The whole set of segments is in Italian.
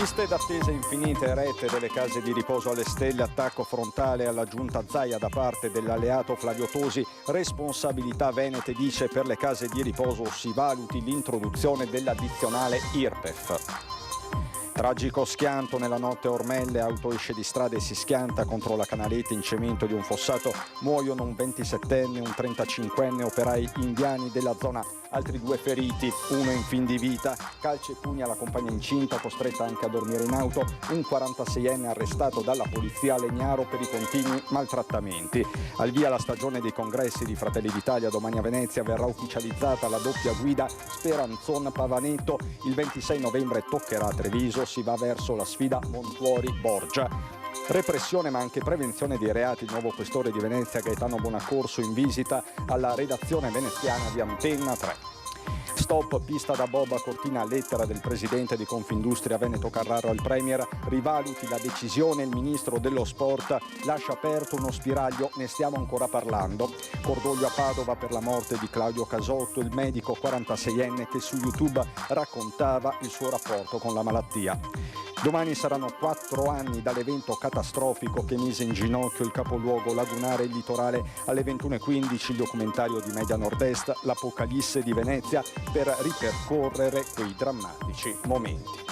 Liste d'attesa infinite, rete delle case di riposo alle stelle, attacco frontale alla giunta Zaia da parte dell'alleato Flavio Tosi, responsabilità venete dice per le case di riposo si valuti l'introduzione dell'addizionale IRPEF. Tragico schianto nella notte a Ormelle, auto esce di strada e si schianta contro la canaletta in cemento di un fossato, muoiono un 27enne e un 35enne operai indiani della zona, altri 2 feriti, uno in fin di vita, calci e pugni alla compagna incinta costretta anche a dormire in auto, un 46enne arrestato dalla polizia a Legnaro per i continui maltrattamenti. Al via la stagione dei congressi di Fratelli d'Italia, domani a Venezia verrà ufficializzata la doppia guida Speranzon-Pavaneto, il 26 novembre toccherà a Treviso, si va verso la sfida Montuori-Borgia. Repressione ma anche prevenzione dei reati, il nuovo questore di Venezia Gaetano Bonaccorso in visita alla redazione veneziana di Antenna 3. Stop pista da bob a Cortina, lettera del presidente di Confindustria Veneto Carraro al Premier, rivaluti la decisione, il ministro dello sport lascia aperto uno spiraglio, ne stiamo ancora parlando. Cordoglio a Padova per la morte di Claudio Casotto, il medico 46enne che su YouTube raccontava il suo rapporto con la malattia. Domani saranno 4 anni dall'evento catastrofico che mise in ginocchio il capoluogo lagunare e il litorale. Alle 21:15 il documentario di Media Nord-Est, l'Apocalisse di Venezia, per ripercorrere quei drammatici momenti.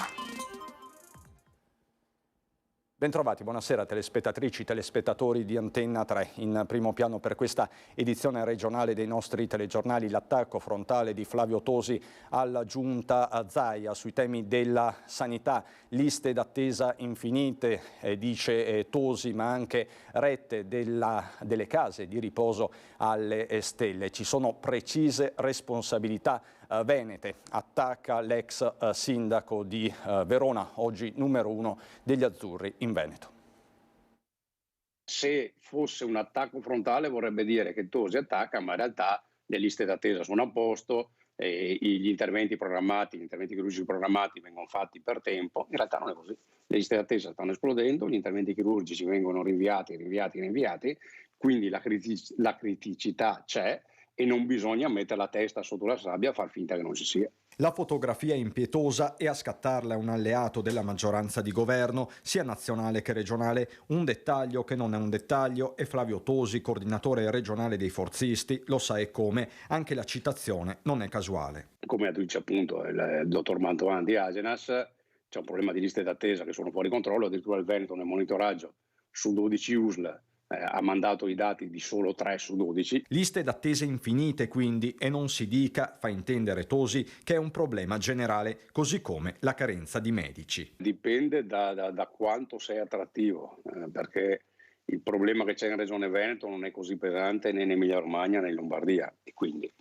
Bentrovati, buonasera telespettatrici, telespettatori di Antenna 3. In primo piano per questa edizione regionale dei nostri telegiornali l'attacco frontale di Flavio Tosi alla giunta Zaia sui temi della sanità, liste d'attesa infinite, dice Tosi, ma anche rette delle case di riposo alle stelle. Ci sono precise responsabilità venete, attacca l'ex sindaco di Verona, oggi numero 1 degli azzurri in Veneto. Se fosse un attacco frontale vorrebbe dire che Tosi attacca, ma in realtà le liste d'attesa sono a posto, gli interventi chirurgici programmati vengono fatti per tempo. In realtà non è così. Le liste d'attesa stanno esplodendo, gli interventi chirurgici vengono rinviati, quindi la criticità c'è e non bisogna mettere la testa sotto la sabbia a far finta che non ci sia. La fotografia è impietosa e a scattarla è un alleato della maggioranza di governo, sia nazionale che regionale. Un dettaglio che non è un dettaglio è Flavio Tosi, coordinatore regionale dei forzisti, lo sa e come, anche la citazione non è casuale. Come dice appunto il dottor Mantoan di Agenas, c'è un problema di liste d'attesa che sono fuori controllo, addirittura il Veneto nel monitoraggio su 12 USL ha mandato i dati di solo 3 su 12. Liste d'attesa infinite quindi, e non si dica, fa intendere Tosi, che è un problema generale, così come la carenza di medici. Dipende da quanto sei attrattivo, perché il problema che c'è in Regione Veneto non è così pesante né in Emilia Romagna né in Lombardia, e quindi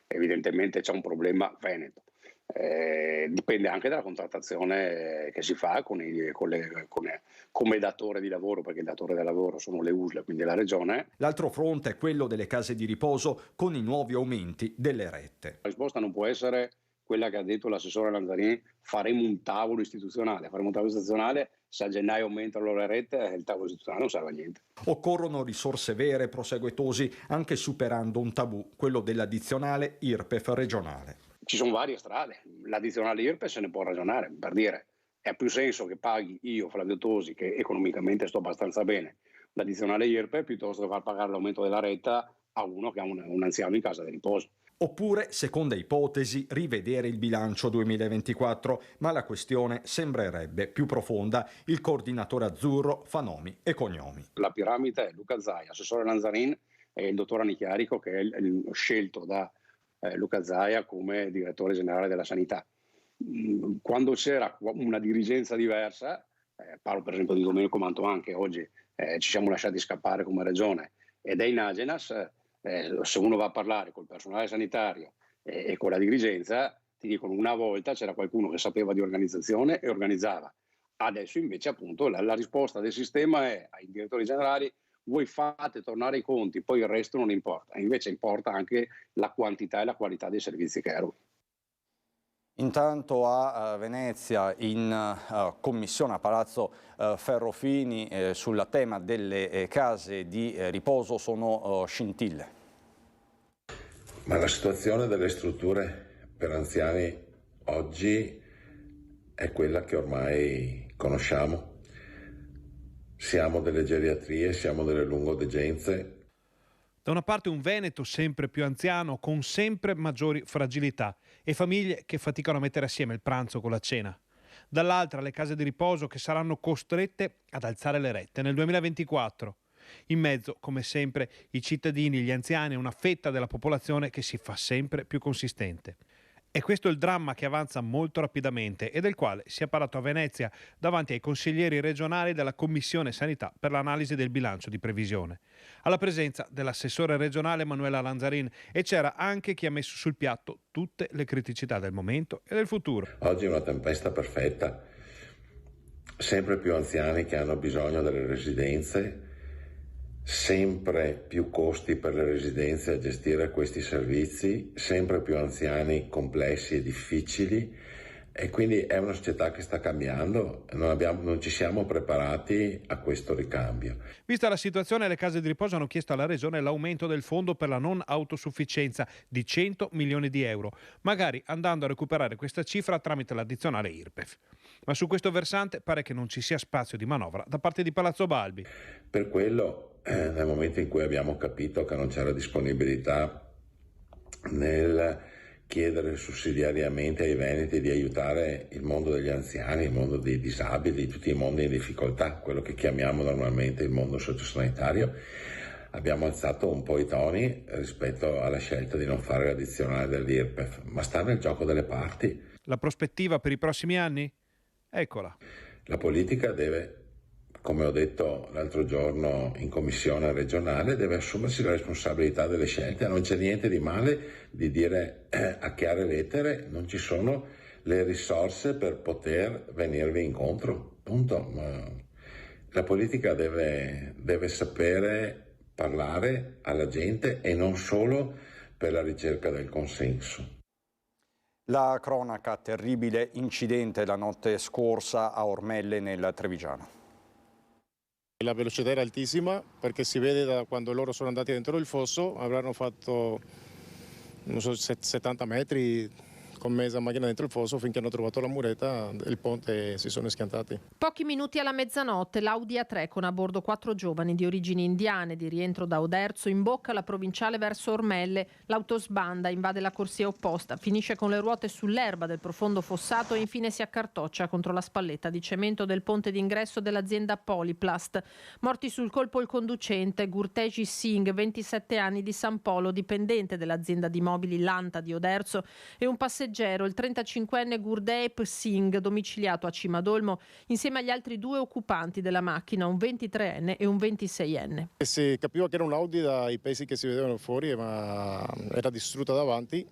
evidentemente c'è un problema Veneto. Dipende anche dalla contrattazione che si fa come datore di lavoro, perché il datore del lavoro sono le USL, quindi la regione. L'altro fronte è quello delle case di riposo con i nuovi aumenti delle rette. La risposta non può essere quella che ha detto l'assessore Lanzarini: faremo un tavolo istituzionale. Se a gennaio aumentano le rette, il tavolo istituzionale non serve a niente. Occorrono risorse vere, prosegue Tosi, anche superando un tabù, quello dell'addizionale IRPEF regionale. Ci sono varie strade, l'addizionale IRPEF se ne può ragionare, per dire, ha più senso che paghi io, Flavio Tosi, che economicamente sto abbastanza bene, l'addizionale IRPEF piuttosto che far pagare l'aumento della retta a uno che ha un anziano in casa di riposo. Oppure, seconda ipotesi, rivedere il bilancio 2024, ma la questione sembrerebbe più profonda. Il coordinatore azzurro fa nomi e cognomi. La piramide è Luca Zaia, assessore Lanzarin e il dottor Anichiarico, che è scelto da Luca Zaia come direttore generale della sanità. Quando c'era una dirigenza diversa, parlo per esempio di Domenico Mantoan, che oggi ci siamo lasciati scappare come regione, ed è in Agenas, se uno va a parlare col personale sanitario e con la dirigenza, ti dicono: una volta c'era qualcuno che sapeva di organizzazione e organizzava. Adesso invece appunto la risposta del sistema è ai direttori generali: voi fate tornare i conti, poi il resto non importa. Invece importa anche la quantità e la qualità dei servizi che erogano. Intanto a Venezia, in commissione a Palazzo Ferrofini, sul tema delle case di riposo sono scintille. Ma la situazione delle strutture per anziani oggi è quella che ormai conosciamo. Siamo delle geriatrie, siamo delle lungodegenze. Da una parte un Veneto sempre più anziano, con sempre maggiori fragilità, e famiglie che faticano a mettere assieme il pranzo con la cena. Dall'altra le case di riposo che saranno costrette ad alzare le rette nel 2024. In mezzo, come sempre, i cittadini, gli anziani e una fetta della popolazione che si fa sempre più consistente. E questo è il dramma che avanza molto rapidamente e del quale si è parlato a Venezia davanti ai consiglieri regionali della Commissione Sanità per l'analisi del bilancio di previsione, alla presenza dell'assessore regionale Manuela Lanzarin, e c'era anche chi ha messo sul piatto tutte le criticità del momento e del futuro. Oggi è una tempesta perfetta, sempre più anziani che hanno bisogno delle residenze, sempre più costi per le residenze a gestire questi servizi, sempre più anziani complessi e difficili, e quindi è una società che sta cambiando, non ci siamo preparati a questo ricambio. Vista la situazione, le case di riposo hanno chiesto alla Regione l'aumento del fondo per la non autosufficienza di 100 milioni di euro, magari andando a recuperare questa cifra tramite l'addizionale IRPEF. Ma su questo versante pare che non ci sia spazio di manovra da parte di Palazzo Balbi. Per quello, nel momento in cui abbiamo capito che non c'era disponibilità nel chiedere sussidiariamente ai veneti di aiutare il mondo degli anziani, il mondo dei disabili, tutti i mondi in difficoltà, quello che chiamiamo normalmente il mondo sociosanitario, abbiamo alzato un po' i toni rispetto alla scelta di non fare l'addizionale dell'IRPEF, ma sta nel gioco delle parti. La prospettiva per i prossimi anni? Eccola. La politica deve, come ho detto l'altro giorno in commissione regionale, deve assumersi la responsabilità delle scelte. Non c'è niente di male di dire a chiare lettere: non ci sono le risorse per poter venirvi incontro, punto. La politica deve sapere parlare alla gente e non solo per la ricerca del consenso. La cronaca, terribile incidente la notte scorsa a Ormelle nel Trevigiano. La velocità era altissima perché si vede da quando loro sono andati dentro il fosso, avranno fatto non so, 70 metri con mezza macchina dentro il fosso finché hanno trovato la muretta del ponte e si sono schiantati. Pochi minuti alla mezzanotte l'Audi A3 con a bordo 4 giovani di origini indiane di rientro da Oderzo imbocca la provinciale verso Ormelle. L'auto sbanda, invade la corsia opposta, finisce con le ruote sull'erba del profondo fossato e infine si accartoccia contro la spalletta di cemento del ponte d'ingresso dell'azienda Polyplast. Morti sul colpo il conducente Gurteji Singh, 27 anni, di San Polo, dipendente dell'azienda di mobili Lanta di Oderzo, e un passeggero, il 35enne Gurdeep Singh, domiciliato a Cimadolmo, insieme agli altri 2 occupanti della macchina, un 23enne e un 26enne. E si capiva che era un Audi dai pesi che si vedevano fuori, ma era distrutta davanti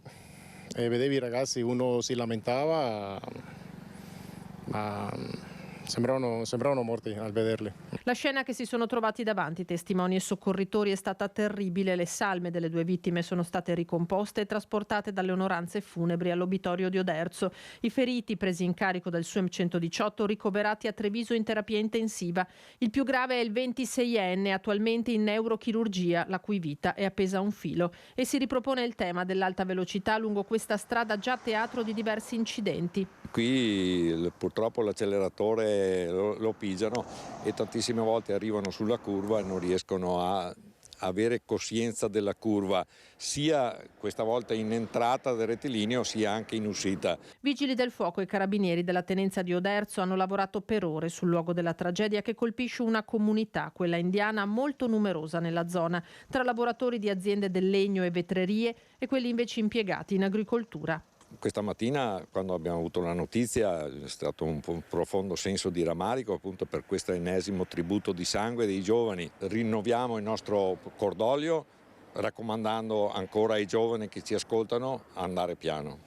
e vedevi i ragazzi, uno si lamentava, ma sembravano morti al vederli. La scena che si sono trovati davanti testimoni e soccorritori è stata terribile. Le salme delle 2 vittime sono state ricomposte e trasportate dalle onoranze funebri all'obitorio di Oderzo. I feriti, presi in carico dal SUEM 118, ricoverati a Treviso in terapia intensiva. Il più grave è il 26enne, attualmente in neurochirurgia, la cui vita è appesa a un filo. E si ripropone il tema dell'alta velocità lungo questa strada già teatro di diversi incidenti. Qui purtroppo l'acceleratore lo pigiano e tantissime volte arrivano sulla curva e non riescono a avere coscienza della curva, sia questa volta in entrata del rettilineo sia anche in uscita. Vigili del fuoco e carabinieri della tenenza di Oderzo hanno lavorato per ore sul luogo della tragedia che colpisce una comunità, quella indiana, molto numerosa nella zona, tra lavoratori di aziende del legno e vetrerie e quelli invece impiegati in agricoltura. Questa mattina, quando abbiamo avuto la notizia, è stato un profondo senso di rammarico appunto per questo ennesimo tributo di sangue dei giovani. Rinnoviamo il nostro cordoglio, raccomandando ancora ai giovani che ci ascoltano a andare piano.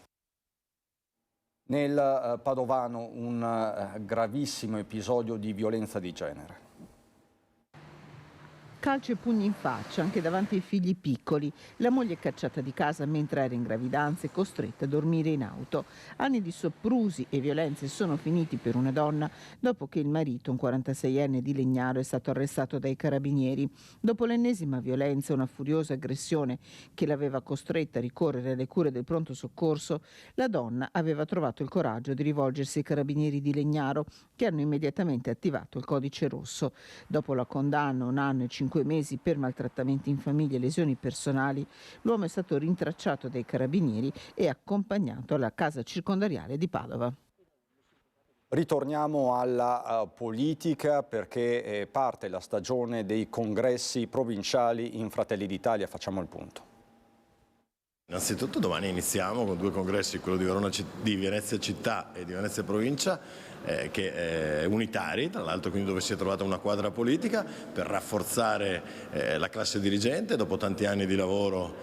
Nel Padovano un gravissimo episodio di violenza di genere. Calci e pugni in faccia anche davanti ai figli piccoli. La moglie è cacciata di casa mentre era in gravidanza e costretta a dormire in auto. Anni di soprusi e violenze sono finiti per una donna dopo che il marito, un 46enne di Legnaro, è stato arrestato dai carabinieri. Dopo l'ennesima violenza, una furiosa aggressione che l'aveva costretta a ricorrere alle cure del pronto soccorso, la donna aveva trovato il coraggio di rivolgersi ai carabinieri di Legnaro, che hanno immediatamente attivato il codice rosso. Dopo la condanna a 1 anno e 5 mesi per maltrattamenti in famiglia e lesioni personali, l'uomo è stato rintracciato dai carabinieri e accompagnato alla casa circondariale di Padova. Ritorniamo alla politica perché parte la stagione dei congressi provinciali in Fratelli d'Italia. Facciamo il punto. Innanzitutto domani iniziamo con 2 congressi, quello di Venezia Città e di Venezia Provincia, unitari, tra l'altro, quindi dove si è trovata una quadra politica per rafforzare la classe dirigente dopo tanti anni di lavoro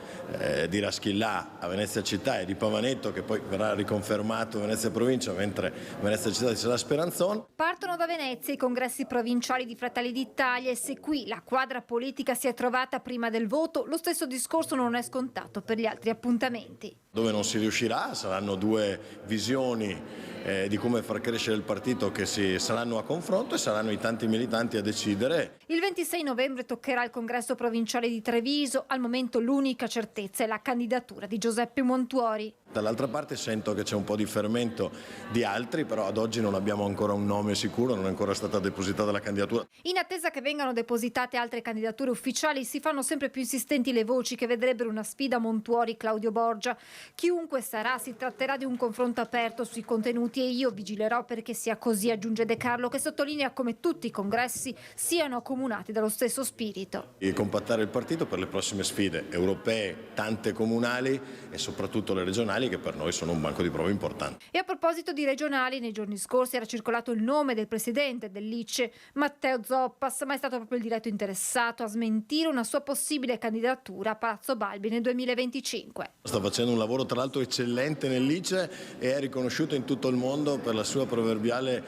di Raschillà a Venezia Città e di Pavanetto, che poi verrà riconfermato a Venezia Provincia, mentre Venezia Città sarà Speranzon. Partono da Venezia i congressi provinciali di Fratelli d'Italia e se qui la quadra politica si è trovata prima del voto, lo stesso discorso non è scontato per gli altri appuntamenti. Dove non si riuscirà saranno 2 visioni di come far crescere il partito che saranno a confronto e saranno i tanti militanti a decidere. Il 26 novembre toccherà il congresso provinciale di Treviso. Al momento l'unica certezza è la candidatura di Giuseppe Montuori. Dall'altra parte sento che c'è un po' di fermento di altri, però ad oggi non abbiamo ancora un nome sicuro, non è ancora stata depositata la candidatura. In attesa che vengano depositate altre candidature ufficiali, si fanno sempre più insistenti le voci che vedrebbero una sfida Montuori-Claudio Borgia. Chiunque sarà, si tratterà di un confronto aperto sui contenuti e io vigilerò perché sia così, aggiunge De Carlo, che sottolinea come tutti i congressi siano accomunati dallo stesso spirito. E compattare il partito per le prossime sfide europee, tante comunali e soprattutto le regionali, che per noi sono un banco di prova importante. E a proposito di regionali, nei giorni scorsi era circolato il nome del presidente del Licce, Matteo Zoppas, ma è stato proprio il diretto interessato a smentire una sua possibile candidatura a Palazzo Balbi nel 2025. Sta facendo un lavoro tra l'altro eccellente nel Licce e è riconosciuto in tutto il mondo per la sua proverbiale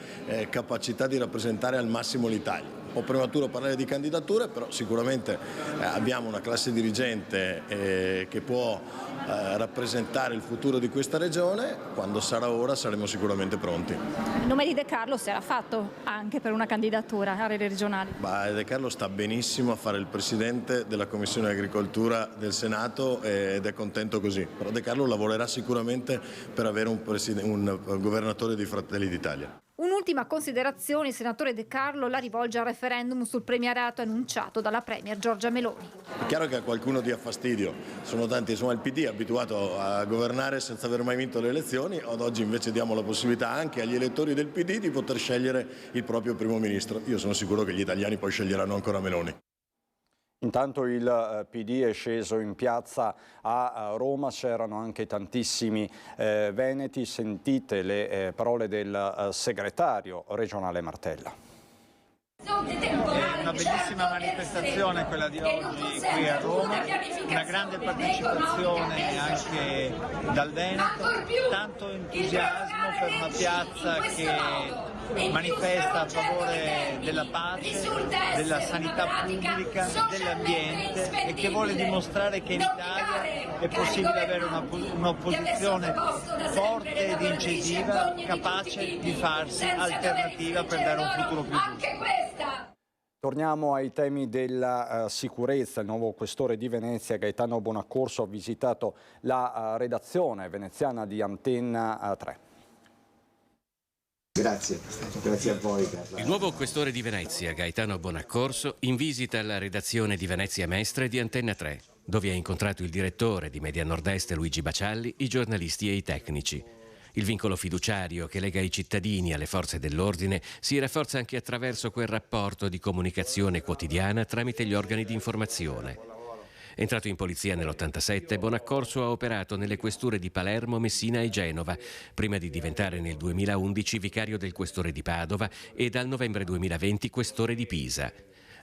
capacità di rappresentare al massimo l'Italia. Un po' prematuro parlare di candidature, però sicuramente abbiamo una classe dirigente che può rappresentare il futuro di questa regione. Quando sarà ora saremo sicuramente pronti. Il nome di De Carlo si era fatto anche per una candidatura alle regionali. De Carlo sta benissimo a fare il presidente della Commissione Agricoltura del Senato ed è contento così. Però De Carlo lavorerà sicuramente per avere un governatore di Fratelli d'Italia. Un'ultima considerazione, il senatore De Carlo la rivolge al referendum sul premierato annunciato dalla premier Giorgia Meloni. È chiaro che a qualcuno dia fastidio, sono tanti, insomma il PD è abituato a governare senza aver mai vinto le elezioni, ad oggi invece diamo la possibilità anche agli elettori del PD di poter scegliere il proprio primo ministro. Io sono sicuro che gli italiani poi sceglieranno ancora Meloni. Intanto il PD è sceso in piazza a Roma, c'erano anche tantissimi veneti. Sentite le parole del segretario regionale Martella. È una bellissima manifestazione quella di oggi qui a Roma, una grande partecipazione anche dal Veneto, tanto entusiasmo per una piazza che manifesta a favore della pace, della sanità pubblica, dell'ambiente e che vuole dimostrare che in Italia è possibile avere un'opposizione forte ed incisiva, capace di farsi alternativa per dare un futuro più giusto. Torniamo ai temi della sicurezza. Il nuovo questore di Venezia, Gaetano Bonaccorso, ha visitato la redazione veneziana di Antenna 3. Grazie a voi. Il nuovo questore di Venezia, Gaetano Bonaccorso, in visita alla redazione di Venezia Mestre di Antenna 3, dove ha incontrato il direttore di Media Nord-Est Luigi Bacialli, i giornalisti e i tecnici. Il vincolo fiduciario che lega i cittadini alle forze dell'ordine si rafforza anche attraverso quel rapporto di comunicazione quotidiana tramite gli organi di informazione. Entrato in polizia nell'87, Bonaccorso ha operato nelle questure di Palermo, Messina e Genova, prima di diventare nel 2011 vicario del questore di Padova e dal novembre 2020 questore di Pisa.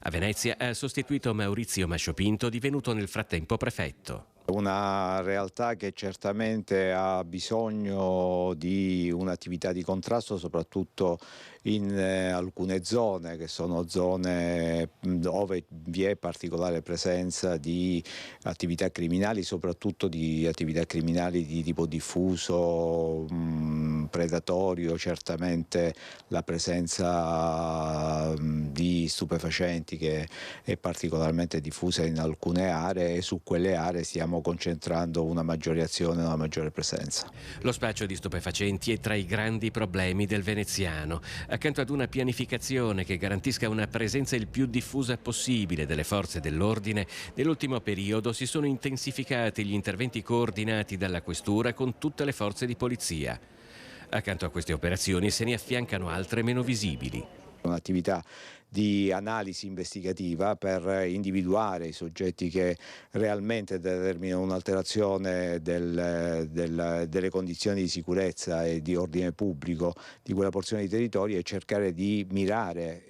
A Venezia ha sostituito Maurizio Masciopinto, divenuto nel frattempo prefetto. Una realtà che certamente ha bisogno di un'attività di contrasto, soprattutto in alcune zone, che sono zone dove vi è particolare presenza di attività criminali, soprattutto di attività criminali di tipo diffuso, predatorio. Certamente la presenza di stupefacenti che è particolarmente diffusa in alcune aree, e su quelle aree stiamo concentrando una maggiore azione, una maggiore presenza. Lo spaccio di stupefacenti è tra i grandi problemi del veneziano. Accanto ad una pianificazione che garantisca una presenza il più diffusa possibile delle forze dell'ordine, nell'ultimo periodo si sono intensificati gli interventi coordinati dalla questura con tutte le forze di polizia. Accanto a queste operazioni se ne affiancano altre meno visibili. Un'attività di analisi investigativa per individuare i soggetti che realmente determinano un'alterazione delle condizioni di sicurezza e di ordine pubblico di quella porzione di territorio, e cercare di mirare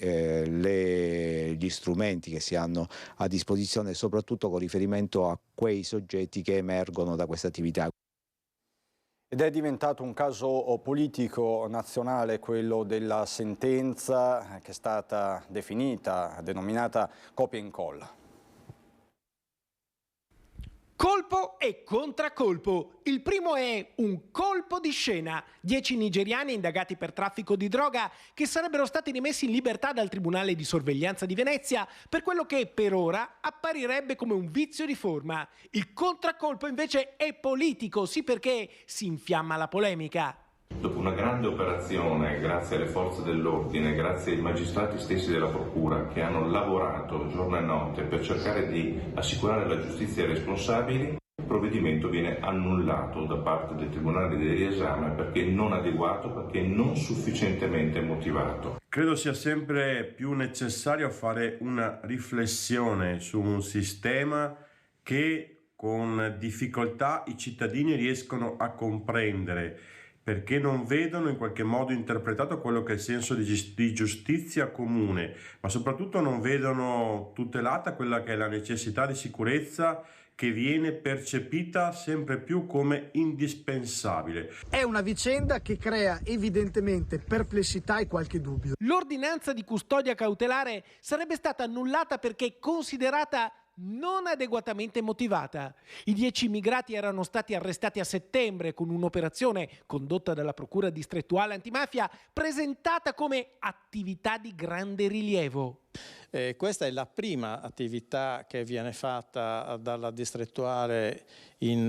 gli strumenti che si hanno a disposizione, soprattutto con riferimento a quei soggetti che emergono da questa attività. Ed è diventato un caso politico nazionale quello della sentenza che è stata denominata copia e incolla. Colpo e contraccolpo. Il primo è un colpo di scena. 10 nigeriani indagati per traffico di droga che sarebbero stati rimessi in libertà dal Tribunale di sorveglianza di Venezia per quello che per ora apparirebbe come un vizio di forma. Il contraccolpo invece è politico, sì, perché si infiamma la polemica. Dopo una grande operazione, grazie alle forze dell'ordine, grazie ai magistrati stessi della Procura che hanno lavorato giorno e notte per cercare di assicurare la giustizia ai responsabili, il provvedimento viene annullato da parte del Tribunale di riesame perché non adeguato, perché non sufficientemente motivato. Credo sia sempre più necessario fare una riflessione su un sistema che con difficoltà i cittadini riescono a comprendere, perché non vedono in qualche modo interpretato quello che è il senso di giustizia comune, ma soprattutto non vedono tutelata quella che è la necessità di sicurezza che viene percepita sempre più come indispensabile. È una vicenda che crea evidentemente perplessità e qualche dubbio. L'ordinanza di custodia cautelare sarebbe stata annullata perché considerata non adeguatamente motivata. I 10 immigrati erano stati arrestati a settembre con un'operazione condotta dalla Procura distrettuale antimafia presentata come attività di grande rilievo. Questa è la prima attività che viene fatta dalla distrettuale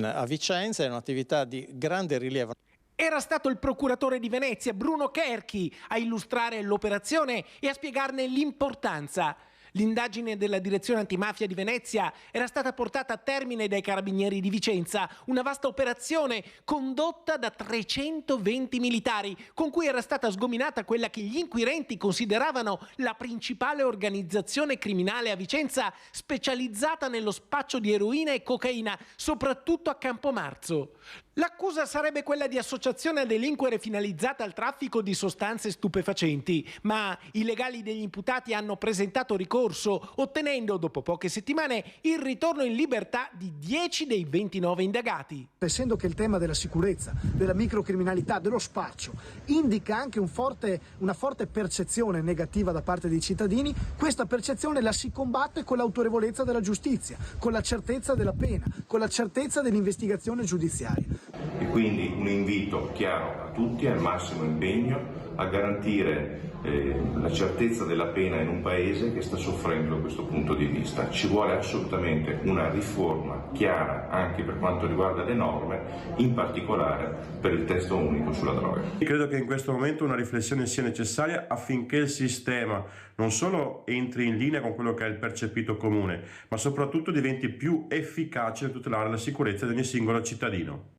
a Vicenza, è un'attività di grande rilievo. Era stato il procuratore di Venezia, Bruno Cherchi, a illustrare l'operazione e a spiegarne l'importanza. L'indagine della direzione antimafia di Venezia era stata portata a termine dai carabinieri di Vicenza, una vasta operazione condotta da 320 militari, con cui era stata sgominata quella che gli inquirenti consideravano la principale organizzazione criminale a Vicenza, specializzata nello spaccio di eroina e cocaina, soprattutto a Campomarzo. L'accusa sarebbe quella di associazione a delinquere finalizzata al traffico di sostanze stupefacenti, ma i legali degli imputati hanno presentato ricorso, ottenendo dopo poche settimane il ritorno in libertà di 10 dei 29 indagati. Essendo che il tema della sicurezza, della microcriminalità, dello spaccio indica anche una forte percezione negativa da parte dei cittadini, questa percezione la si combatte con l'autorevolezza della giustizia, con la certezza della pena, con la certezza dell'investigazione giudiziaria. E quindi un invito chiaro a tutti al massimo impegno a garantire la certezza della pena in un paese che sta soffrendo da questo punto di vista. Ci vuole assolutamente una riforma chiara anche per quanto riguarda le norme, in particolare per il testo unico sulla droga. Credo che in questo momento una riflessione sia necessaria affinché il sistema non solo entri in linea con quello che è il percepito comune, ma soprattutto diventi più efficace nel tutelare la sicurezza di ogni singolo cittadino.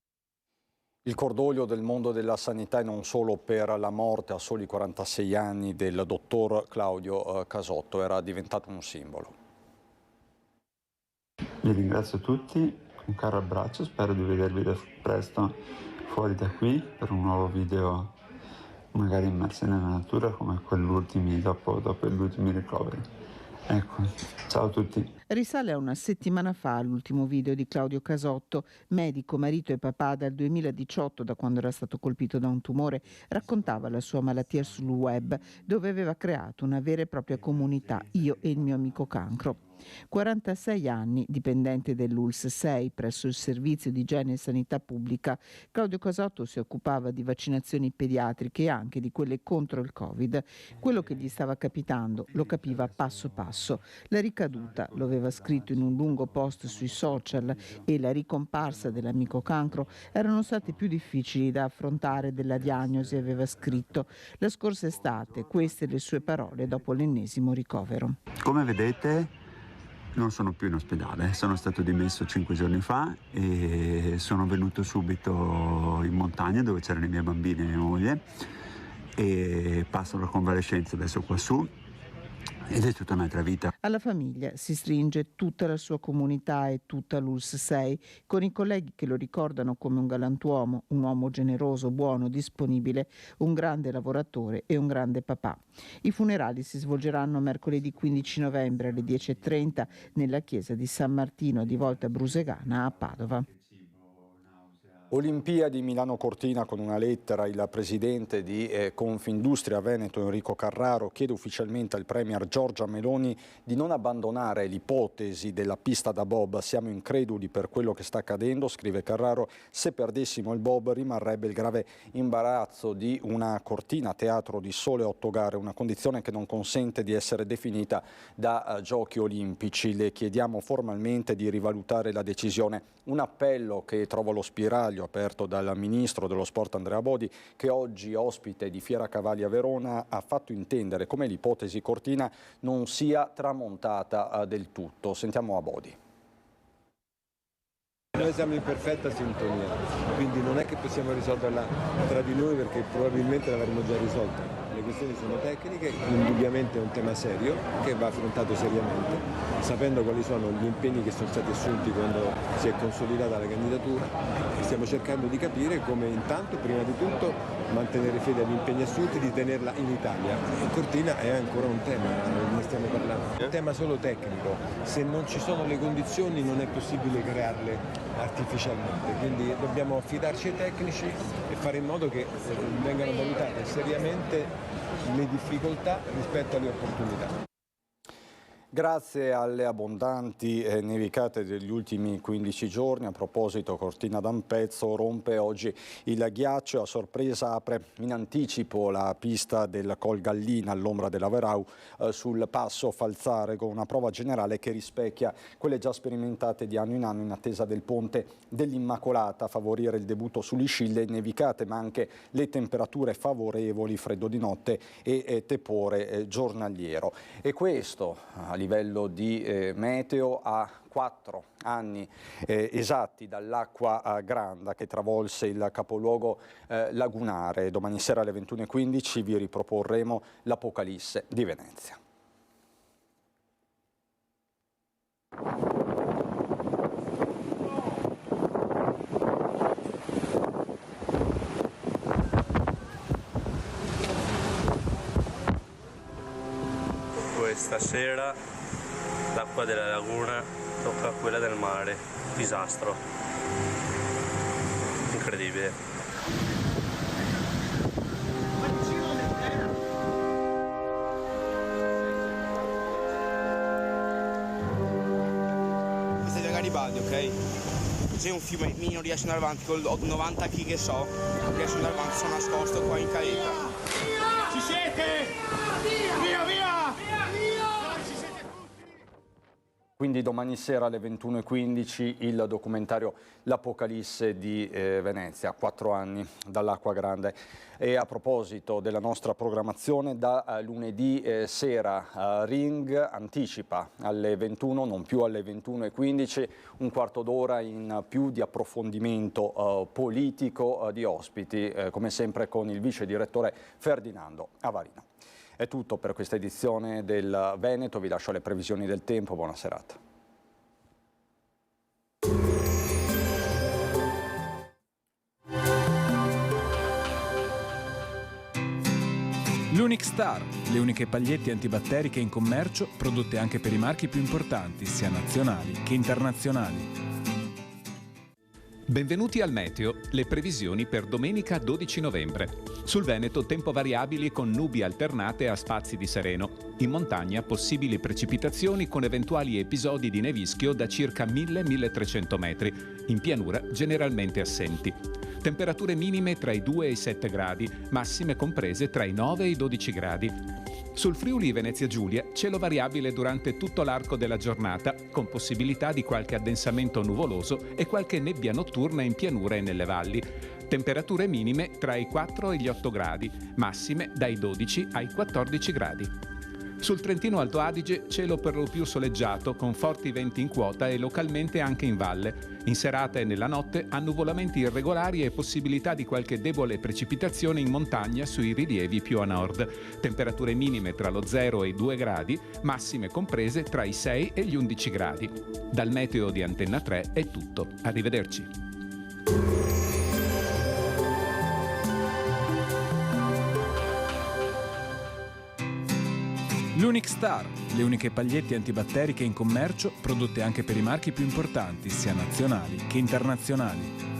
Il cordoglio del mondo della sanità, e non solo per la morte a soli 46 anni del dottor Claudio Casotto, era diventato un simbolo. Vi ringrazio tutti, un caro abbraccio, spero di vedervi presto fuori da qui per un nuovo video, magari immersi nella natura come quell'ultimi dopo gli ultimi ricoveri. Ecco, ciao a tutti. Risale a una settimana fa l'ultimo video di Claudio Casotto, medico, marito e papà dal 2018, da quando era stato colpito da un tumore. Raccontava la sua malattia sul web, dove aveva creato una vera e propria comunità, io e il mio amico cancro. 46 anni, dipendente dell'ULSS 6 presso il Servizio di Igiene e Sanità Pubblica, Claudio Casotto si occupava di vaccinazioni pediatriche e anche di quelle contro il Covid. Quello che gli stava capitando lo capiva passo passo. La ricaduta, lo aveva scritto in un lungo post sui social, e la ricomparsa dell'amico cancro erano state più difficili da affrontare della diagnosi, aveva scritto. La scorsa estate, queste le sue parole dopo l'ennesimo ricovero. Come vedete, non sono più in ospedale, sono stato dimesso 5 giorni fa e sono venuto subito in montagna dove c'erano i miei bambini e mia moglie e passo la convalescenza adesso qua su ed è tutta un'altra vita. Alla famiglia si stringe tutta la sua comunità e tutta l'ULSS 6, con i colleghi che lo ricordano come un galantuomo, un uomo generoso, buono, disponibile, un grande lavoratore e un grande papà. I funerali si svolgeranno mercoledì 15 novembre alle 10:30 nella chiesa di San Martino di Volta Brusegana a Padova. Olimpiadi Milano Cortina, con una lettera il presidente di Confindustria Veneto Enrico Carraro chiede ufficialmente al premier Giorgia Meloni di non abbandonare l'ipotesi della pista da bob. Siamo increduli per quello che sta accadendo, scrive Carraro. Se perdessimo il bob rimarrebbe il grave imbarazzo di una Cortina teatro di sole 8 gare, una condizione che non consente di essere definita da giochi olimpici. Le chiediamo formalmente di rivalutare la decisione. Un appello che trova lo spiraglio aperto dal ministro dello sport Andrea Bodi, che oggi ospite di Fiera Cavalli a Verona ha fatto intendere come l'ipotesi Cortina non sia tramontata del tutto. Sentiamo a Bodi. Noi siamo in perfetta sintonia, quindi non è che possiamo risolverla tra di noi perché probabilmente l'avremmo già risolta. Le questioni sono tecniche, indubbiamente è un tema serio che va affrontato seriamente, sapendo quali sono gli impegni che sono stati assunti quando si è consolidata la candidatura e stiamo cercando di capire come intanto, prima di tutto, mantenere fede agli impegni assunti, di tenerla in Italia. E Cortina è ancora un tema, ne stiamo parlando. È un tema solo tecnico, se non ci sono le condizioni non è possibile crearle artificialmente, quindi dobbiamo affidarci ai tecnici e fare in modo che vengano valutate seriamente le difficoltà rispetto alle opportunità. Grazie alle abbondanti nevicate degli ultimi 15 giorni, a proposito Cortina d'Ampezzo rompe oggi il ghiaccio, a sorpresa apre in anticipo la pista del Col Gallina all'ombra della Verau sul passo Falzare, con una prova generale che rispecchia quelle già sperimentate di anno in anno in attesa del ponte dell'Immacolata, a favorire il debutto sulle scille, nevicate ma anche le temperature favorevoli, freddo di notte e tepore giornaliero. E questo a livello di meteo a 4 anni esatti dall'acqua granda che travolse il capoluogo lagunare. Domani sera alle 21:15 vi riproporremo l'Apocalisse di Venezia. Questa sera l'acqua della laguna tocca quella del mare, disastro, incredibile. Questa è via Garibaldi, ok? Se un fiume non riesce ad andare avanti con 90 kg che so, non riesce ad andare avanti, sono nascosto qua in caletta. Ci siete? Via, via! Quindi domani sera alle 21:15 il documentario L'Apocalisse di Venezia, 4 anni dall'acqua grande. E a proposito della nostra programmazione, da lunedì sera Ring anticipa alle 21, non più alle 21:15, un quarto d'ora in più di approfondimento politico di ospiti, come sempre con il vice direttore Ferdinando Avarino. È tutto per questa edizione del Veneto, vi lascio alle previsioni del tempo, buona serata. L'Unix Star, le uniche pagliette antibatteriche in commercio, prodotte anche per i marchi più importanti, sia nazionali che internazionali. Benvenuti al Meteo, le previsioni per domenica 12 novembre. Sul Veneto tempo variabili con nubi alternate a spazi di sereno. In montagna possibili precipitazioni con eventuali episodi di nevischio da circa 1000-1300 metri. In pianura generalmente assenti. Temperature minime tra i 2 e i 7 gradi, massime comprese tra i 9 e i 12 gradi. Sul Friuli Venezia Giulia, cielo variabile durante tutto l'arco della giornata, con possibilità di qualche addensamento nuvoloso e qualche nebbia notturna in pianura e nelle valli. Temperature minime tra i 4 e gli 8 gradi, massime dai 12 ai 14 gradi. Sul Trentino Alto Adige, cielo per lo più soleggiato, con forti venti in quota e localmente anche in valle. In serata e nella notte, annuvolamenti irregolari e possibilità di qualche debole precipitazione in montagna sui rilievi più a nord. Temperature minime tra lo 0 e i 2 gradi, massime comprese tra i 6 e gli 11 gradi. Dal meteo di Antenna 3 è tutto. Arrivederci. L'Unix Star, le uniche pagliette antibatteriche in commercio, prodotte anche per i marchi più importanti, sia nazionali che internazionali.